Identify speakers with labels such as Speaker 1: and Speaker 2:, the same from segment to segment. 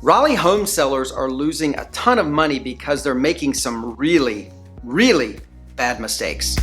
Speaker 1: Raleigh Home Sellers are losing a ton of money because they're making some really bad mistakes.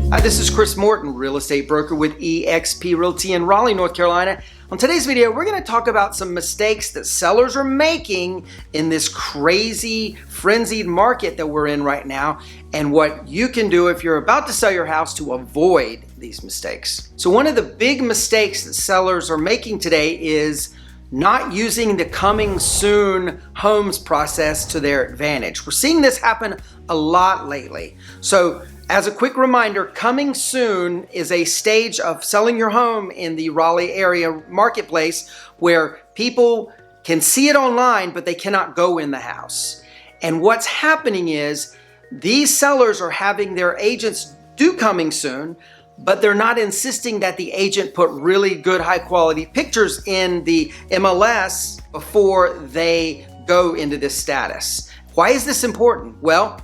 Speaker 1: Hi, this is Chris Morton, real estate broker with eXp Realty in Raleigh, North Carolina. On today's video, we're going to talk about some mistakes that sellers are making in this crazy, frenzied market that we're in right now, and what you can do if you're about to sell your house to avoid these mistakes. So one of the big mistakes that sellers are making today is not using the coming soon homes process to their advantage. We're seeing this happen a lot lately. So as a quick reminder, coming soon is a stage of selling your home in the Raleigh area marketplace where people can see it online, but they cannot go in the house. And what's happening is these sellers are having their agents do coming soon, but they're not insisting that the agent put really good high quality pictures in the MLS before they go into this status. Why is this important? Well,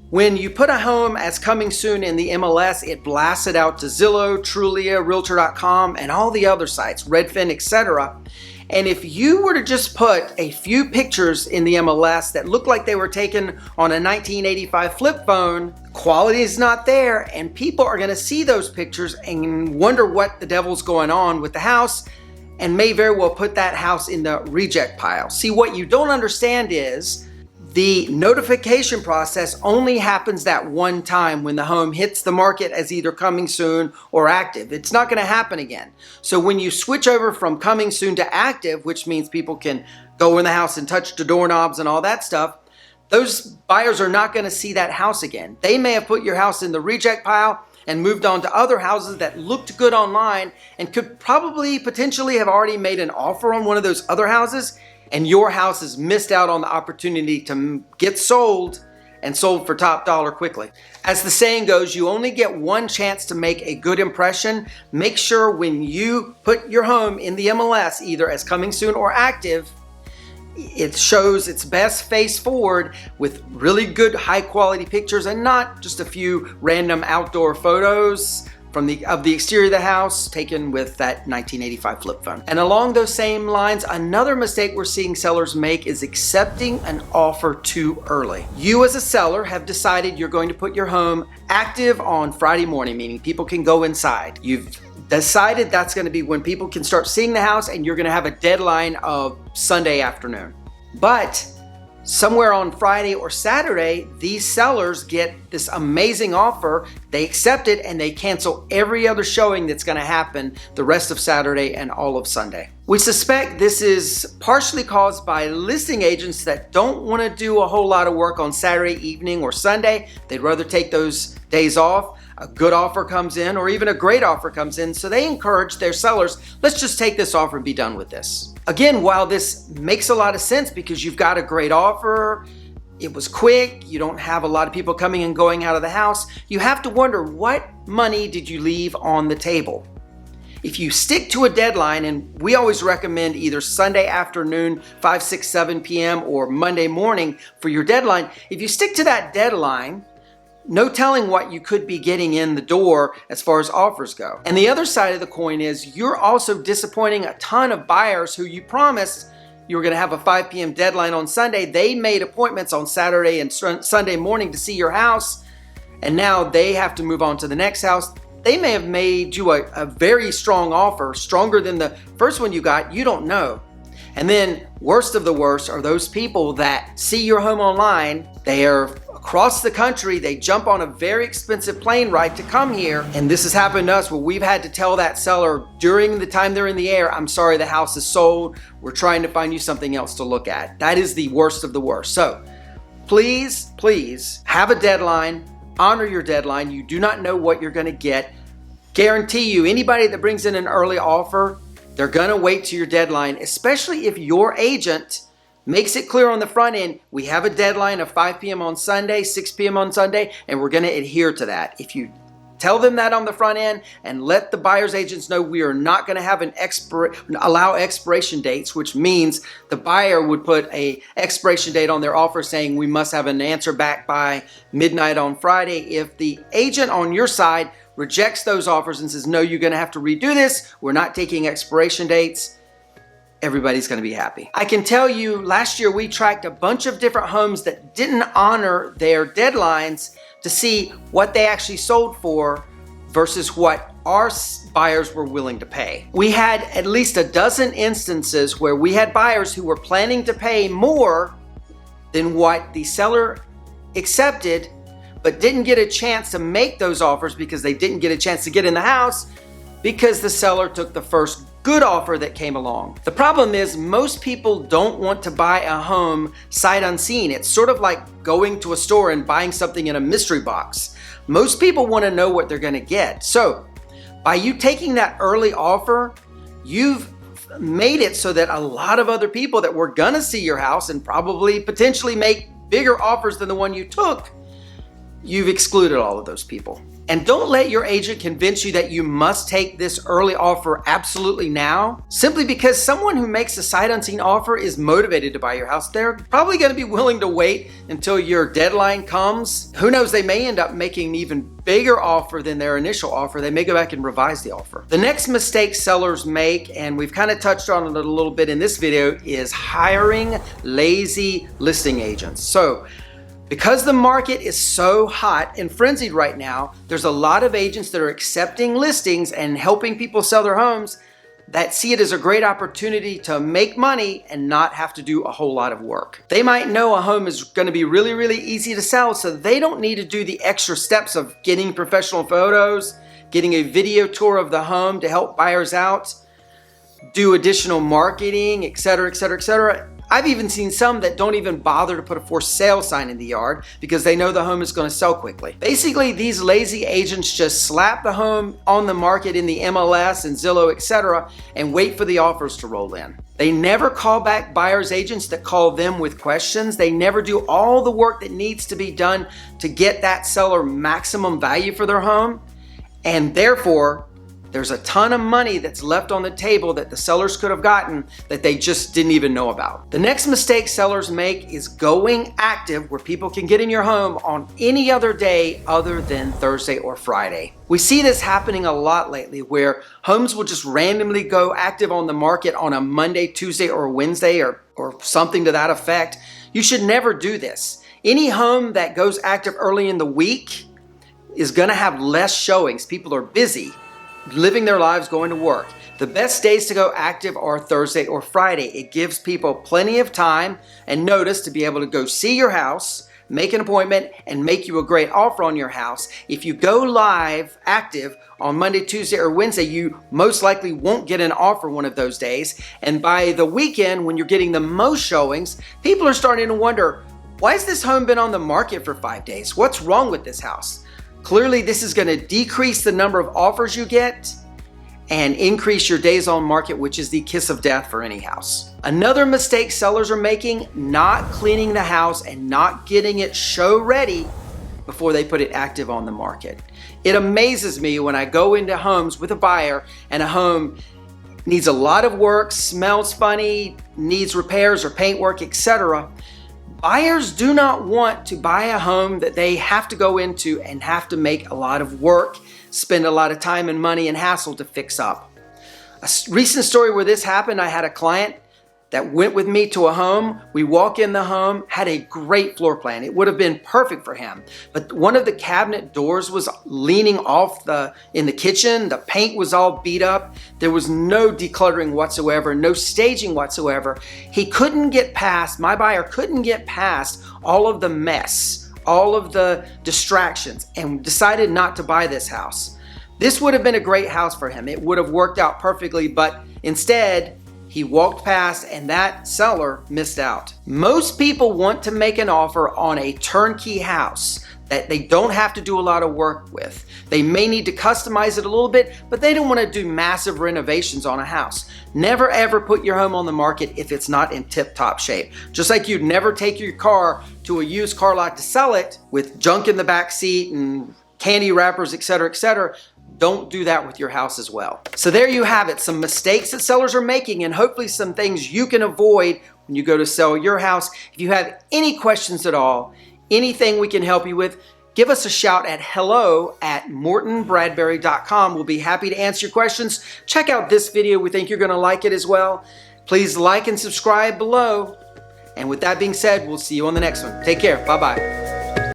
Speaker 1: when you put a home as coming soon in the MLS, it blasts it out to Zillow, Trulia, Realtor.com, and all the other sites, Redfin, etc. And if you were to just put a few pictures in the MLS that look like they were taken on a 1985 flip phone, quality is not there, and people are going to see those pictures and wonder what the devil's going on with the house, and may very well put that house in the reject pile. See, what you don't understand is the notification process only happens that one time when the home hits the market as either coming soon or active. It's not going to happen again. So when you switch over from coming soon to active, which means people can go in the house and touch the doorknobs and all that stuff, those buyers are not going to see that house again. They may have put your house in the reject pile and moved on to other houses that looked good online and could probably potentially have already made an offer on one of those other houses, and your house has missed out on the opportunity to get sold and sold for top dollar quickly. As the saying goes, you only get one chance to make a good impression. Make sure when you put your home in the MLS, either as coming soon or active, it shows its best face forward with really good high quality pictures and not just a few random outdoor photos of the exterior of the house taken with that 1985 flip phone. And along those same lines, another mistake we're seeing sellers make is accepting an offer too early. You as a seller have decided you're going to put your home active on Friday morning, meaning people can go inside. You've decided that's going to be when people can start seeing the house, and you're going to have a deadline of Sunday afternoon. But somewhere on Friday or Saturday, these sellers get this amazing offer, they accept it, and they cancel every other showing that's going to happen the rest of Saturday and all of Sunday. We suspect this is partially caused by listing agents that don't want to do a whole lot of work on Saturday evening or Sunday. They'd rather take those days off. A good offer comes in, or even a great offer comes in, so they encourage their sellers, let's just take this offer and be done with this. Again, while this makes a lot of sense because you've got a great offer, it was quick, you don't have a lot of people coming and going out of the house, you have to wonder, what money did you leave on the table? If you stick to a deadline, and we always recommend either Sunday afternoon, 5, 6, 7 p.m. or Monday morning for your deadline, if you stick to that deadline, no telling what you could be getting in the door as far as offers go. And the other side of the coin is you're also disappointing a ton of buyers who you promised you were going to have a 5 p.m. deadline on Sunday. They made appointments on Saturday and Sunday morning to see your house, and now they have to move on to the next house. They may have made you a very strong offer, stronger than the first one you got. You don't know. And then worst of the worst are those people that see your home online. They are across the country, they jump on a very expensive plane ride to come here, and this has happened to us where we've had to tell that seller during the time they're in the air, I'm sorry, the house is sold, we're trying to find you something else to look at. That is the worst of the worst. So please have a deadline, honor your deadline. You do not know what you're going to get. Guarantee you, anybody that brings in an early offer, they're going to wait to your deadline, especially if your agent makes it clear on the front end, we have a deadline of 5 p.m. on Sunday, 6 p.m. on Sunday, and we're going to adhere to that. If you tell them that on the front end and let the buyer's agents know we are not going to have allow expiration dates, which means the buyer would put a expiration date on their offer saying we must have an answer back by midnight on Friday. If the agent on your side rejects those offers and says, no, you're going to have to redo this, we're not taking expiration dates, everybody's going to be happy. I can tell you last year we tracked a bunch of different homes that didn't honor their deadlines to see what they actually sold for versus what our buyers were willing to pay. We had at least a dozen instances where we had buyers who were planning to pay more than what the seller accepted, but didn't get a chance to make those offers because they didn't get a chance to get in the house because the seller took the first good offer that came along. The problem is most people don't want to buy a home sight unseen. It's sort of like going to a store and buying something in a mystery box. Most people want to know what they're going to get. So by you taking that early offer, you've made it so that a lot of other people that were going to see your house and probably potentially make bigger offers than the one you took, you've excluded all of those people. And don't let your agent convince you that you must take this early offer absolutely now. Simply because someone who makes a sight unseen offer is motivated to buy your house, they're probably going to be willing to wait until your deadline comes. Who knows, they may end up making an even bigger offer than their initial offer. They may go back and revise the offer. The next mistake sellers make, and we've kind of touched on it a little bit in this video, is hiring lazy listing agents. So because the market is so hot and frenzied right now, there's a lot of agents that are accepting listings and helping people sell their homes that see it as a great opportunity to make money and not have to do a whole lot of work. They might know a home is going to be really, really easy to sell, so they don't need to do the extra steps of getting professional photos, getting a video tour of the home to help buyers out, do additional marketing, etc., etc., etc. I've even seen some that don't even bother to put a for sale sign in the yard because they know the home is going to sell quickly. Basically, these lazy agents just slap the home on the market in the MLS and Zillow, etc., and wait for the offers to roll in. They never call back buyers agents that call them with questions. They never do all the work that needs to be done to get that seller maximum value for their home, and therefore, there's a ton of money that's left on the table that the sellers could have gotten that they just didn't even know about. The next mistake sellers make is going active where people can get in your home on any other day other than Thursday or Friday. We see this happening a lot lately where homes will just randomly go active on the market on a Monday, Tuesday, or Wednesday or something to that effect. You should never do this. Any home that goes active early in the week is going to have less showings. People are busy, living their lives, going to work. The best days to go active are Thursday or Friday. It gives people plenty of time and notice to be able to go see your house, make an appointment, and make you a great offer on your house. If you go live active on Monday, Tuesday, or Wednesday, you most likely won't get an offer one of those days. And by the weekend, when you're getting the most showings, people are starting to wonder, why has this home been on the market for 5 days? What's wrong with this house? Clearly, this is going to decrease the number of offers you get and increase your days on market, which is the kiss of death for any house. Another mistake sellers are making, not cleaning the house and not getting it show ready before they put it active on the market. It amazes me when I go into homes with a buyer and a home needs a lot of work, smells funny, needs repairs or paint work, etc. Buyers do not want to buy a home that they have to go into and have to make a lot of work, spend a lot of time and money and hassle to fix up. A recent story where this happened, I had a client that went with me to a home. We walk in the home, had a great floor plan. It would have been perfect for him. But one of the cabinet doors was leaning off in the kitchen. The paint was all beat up. There was no decluttering whatsoever, no staging whatsoever. He couldn't get past, my buyer couldn't get past all of the mess, all of the distractions, and decided not to buy this house. This would have been a great house for him. It would have worked out perfectly, but instead, he walked past and that seller missed out. Most people want to make an offer on a turnkey house that they don't have to do a lot of work with. They may need to customize it a little bit, but they don't want to do massive renovations on a house. Never ever put your home on the market if it's not in tip-top shape. Just like you'd never take your car to a used car lot to sell it with junk in the back seat and candy wrappers, etc., etc. Don't do that with your house as well. So there you have it, some mistakes that sellers are making and hopefully some things you can avoid when you go to sell your house. If you have any questions at all, anything we can help you with, give us a shout at hello@mortonbradbury.com. We'll be happy to answer your questions. Check out this video. We think you're going to like it as well. Please like and subscribe below. And with that being said, we'll see you on the next one. Take care. Bye-bye.